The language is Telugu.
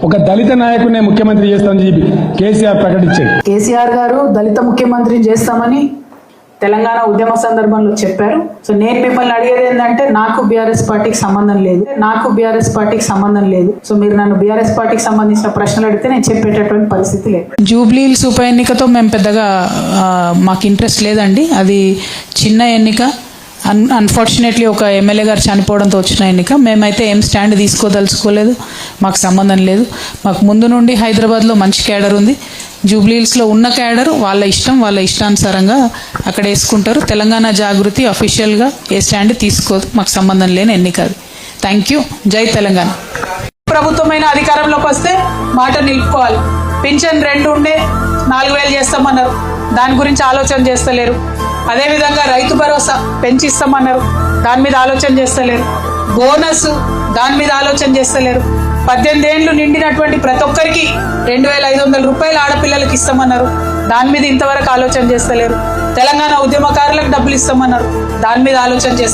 ఒక దళిత నాయకుడినే ముఖ్యమంత్రి చేస్తామని చెప్పి కేసీఆర్ ప్రకటించాడు. కేసీఆర్ గారు దళిత ముఖ్యమంత్రిని చేస్తామని తెలంగాణ ఉద్యమ సందర్భంలో చెప్పారు. సో నేను మిమ్మల్ని అడిగేది ఏంటంటే నాకు బీఆర్ఎస్ పార్టీకి సంబంధం లేదు. సో మీరు నన్ను బీఆర్ఎస్ పార్టీకి సంబంధించిన ప్రశ్నలు అడిగితే నేను చెప్పేటటువంటి పరిస్థితి లేదు. జూబ్లీహిల్స్ ఉప ఎన్నికతో మేము పెద్దగా మాకు ఇంట్రెస్ట్ లేదండి. అది చిన్న ఎన్నిక. అన్ఫార్చునేట్లీ ఒక ఎమ్మెల్యే గారు చనిపోవడంతో వచ్చిన ఎన్నిక. మేమైతే ఏం స్టాండ్ తీసుకోదలుచుకోలేదు, మాకు సంబంధం లేదు. మాకు ముందు నుండి హైదరాబాద్లో మంచి క్యాడర్ ఉంది. జూబ్లీహిల్స్లో ఉన్న క్యాడర్ వాళ్ళ ఇష్టానుసారంగా అక్కడ వేసుకుంటారు. తెలంగాణ జాగృతి అఫీషియల్గా ఏ స్టాండ్ తీసుకోదు. మాకు సంబంధం లేని ఎన్నిక అది. Thank you. జై తెలంగాణ. ప్రభుత్వమైన అధికారంలోకి వస్తే మాట నిలుపుకోవాలి. పింఛన్ 2 ఉండే 4,000 చేస్తామన్నారు, దాని గురించి ఆలోచన చేస్తలేరు. అదేవిధంగా రైతు భరోసా పెంచిస్తామన్నారు, దాని మీద ఆలోచన చేస్తలేరు. బోనస్ దాని మీద ఆలోచన చేస్తలేరు. 18 ఏళ్లు నిండినటువంటి ప్రతి ఒక్కరికి 2,500 రూపాయలు ఆడపిల్లలకు ఇస్తామన్నారు, దాని మీద ఇంతవరకు ఆలోచన చేస్తలేరు. తెలంగాణ ఉద్యమకారులకు డబ్బులు ఇస్తామన్నారు, దాని మీద ఆలోచన చేస్తారు.